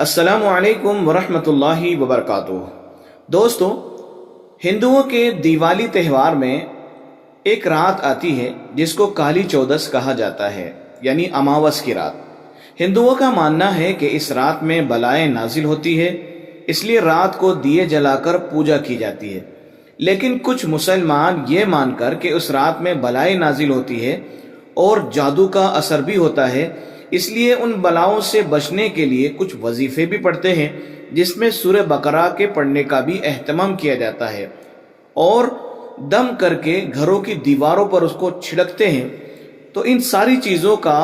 السلام علیکم ورحمۃ اللہ وبرکاتہ۔ دوستو، ہندوؤں کے دیوالی تہوار میں ایک رات آتی ہے جس کو کالی چودس کہا جاتا ہے، یعنی اماوس کی رات۔ ہندوؤں کا ماننا ہے کہ اس رات میں بلائیں نازل ہوتی ہے، اس لیے رات کو دیے جلا کر پوجا کی جاتی ہے۔ لیکن کچھ مسلمان یہ مان کر کہ اس رات میں بلائیں نازل ہوتی ہے اور جادو کا اثر بھی ہوتا ہے، اس لیے ان بلاؤں سے بچنے کے لیے کچھ وظیفے بھی پڑھتے ہیں، جس میں سورہ بقرہ کے پڑھنے کا بھی اہتمام کیا جاتا ہے، اور دم کر کے گھروں کی دیواروں پر اس کو چھڑکتے ہیں۔ تو ان ساری چیزوں کا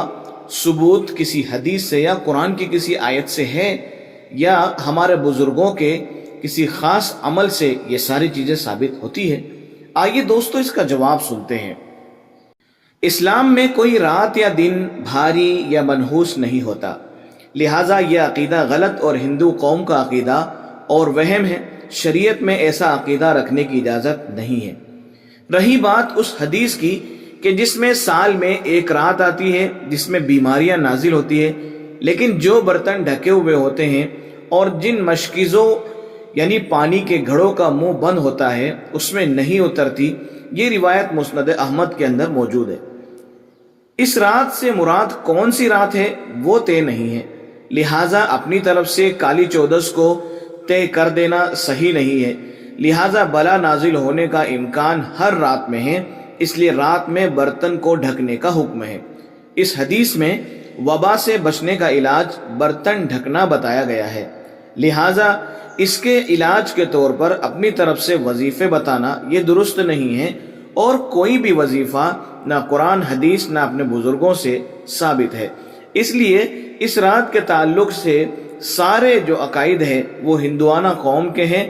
ثبوت کسی حدیث سے یا قرآن کی کسی آیت سے ہے، یا ہمارے بزرگوں کے کسی خاص عمل سے یہ ساری چیزیں ثابت ہوتی ہے؟ آئیے دوستو اس کا جواب سنتے ہیں۔ اسلام میں کوئی رات یا دن بھاری یا منحوس نہیں ہوتا، لہٰذا یہ عقیدہ غلط اور ہندو قوم کا عقیدہ اور وہم ہے۔ شریعت میں ایسا عقیدہ رکھنے کی اجازت نہیں ہے۔ رہی بات اس حدیث کی کہ جس میں سال میں ایک رات آتی ہے جس میں بیماریاں نازل ہوتی ہے، لیکن جو برتن ڈھکے ہوئے ہوتے ہیں اور جن مشکیزوں یعنی پانی کے گھڑوں کا منہ بند ہوتا ہے اس میں نہیں اترتی، یہ روایت مسند احمد کے اندر موجود ہے۔ اس رات سے مراد کون سی رات ہے وہ طے نہیں ہے، لہٰذا اپنی طرف سے کالی چودس کو طے کر دینا صحیح نہیں ہے۔ لہٰذا بلا نازل ہونے کا امکان ہر رات میں ہے، اس لیے رات میں برتن کو ڈھکنے کا حکم ہے۔ اس حدیث میں وبا سے بچنے کا علاج برتن ڈھکنا بتایا گیا ہے، لہٰذا اس کے علاج کے طور پر اپنی طرف سے وظیفے بتانا یہ درست نہیں ہے، اور کوئی بھی وظیفہ نہ قرآن حدیث نہ اپنے بزرگوں سے ثابت ہے۔ اس لیے اس رات کے تعلق سے سارے جو عقائد ہیں وہ ہندوانہ قوم کے ہیں۔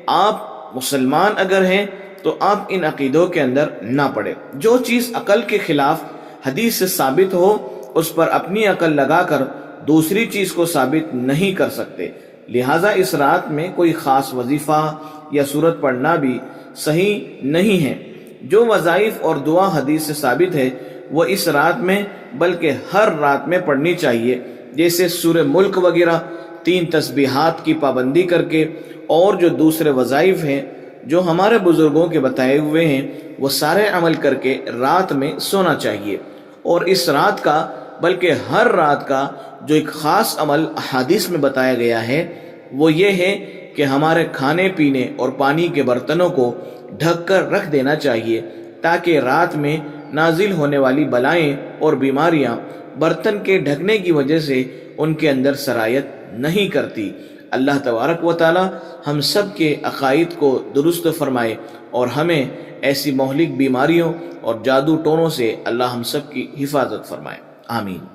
آپ مسلمان اگر ہیں تو آپ ان عقیدوں کے اندر نہ پڑے۔ جو چیز عقل کے خلاف حدیث سے ثابت ہو اس پر اپنی عقل لگا کر دوسری چیز کو ثابت نہیں کر سکتے، لہٰذا اس رات میں کوئی خاص وظیفہ یا سورت پڑھنا بھی صحیح نہیں ہے۔ جو وظائف اور دعا حدیث سے ثابت ہے وہ اس رات میں بلکہ ہر رات میں پڑھنی چاہیے، جیسے سورہ ملک وغیرہ، 3 تسبیحات کی پابندی کر کے، اور جو دوسرے وظائف ہیں جو ہمارے بزرگوں کے بتائے ہوئے ہیں وہ سارے عمل کر کے رات میں سونا چاہیے۔ اور اس رات کا بلکہ ہر رات کا جو ایک خاص عمل احادیث میں بتایا گیا ہے وہ یہ ہے کہ ہمارے کھانے پینے اور پانی کے برتنوں کو ڈھک کر رکھ دینا چاہیے، تاکہ رات میں نازل ہونے والی بلائیں اور بیماریاں برتن کے ڈھکنے کی وجہ سے ان کے اندر سرایت نہیں کرتی۔ اللہ تبارک و تعالی ہم سب کے عقائد کو درست فرمائے اور ہمیں ایسی مہلک بیماریوں اور جادو ٹونوں سے اللہ ہم سب کی حفاظت فرمائے، آمین۔